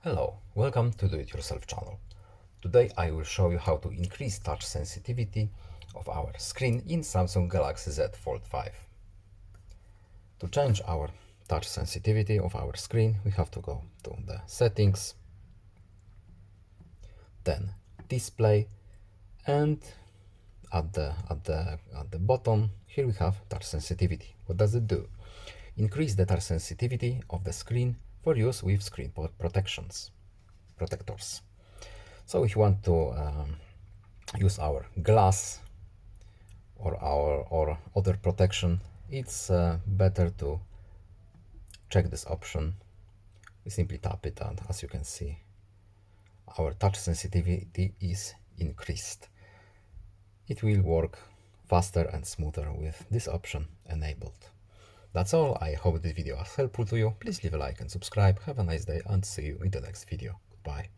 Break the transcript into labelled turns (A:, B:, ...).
A: Hello, welcome to Do It Yourself channel. Today I will show you how to increase touch sensitivity of our screen in Samsung Galaxy Z Fold5. To change our touch sensitivity of our screen, we have to go to the settings, then display, and at the bottom here we have touch sensitivity. What does it do? Increase the touch sensitivity of the screen for use with screen protectors. So if you want to use our glass or other protection, it's better to check this option. We simply tap it, and as you can see, our touch sensitivity is increased. It will work faster and smoother with this option enabled. That's all. I hope this video was helpful to you. Please leave a like and subscribe. Have a nice day and see you in the next video. Goodbye.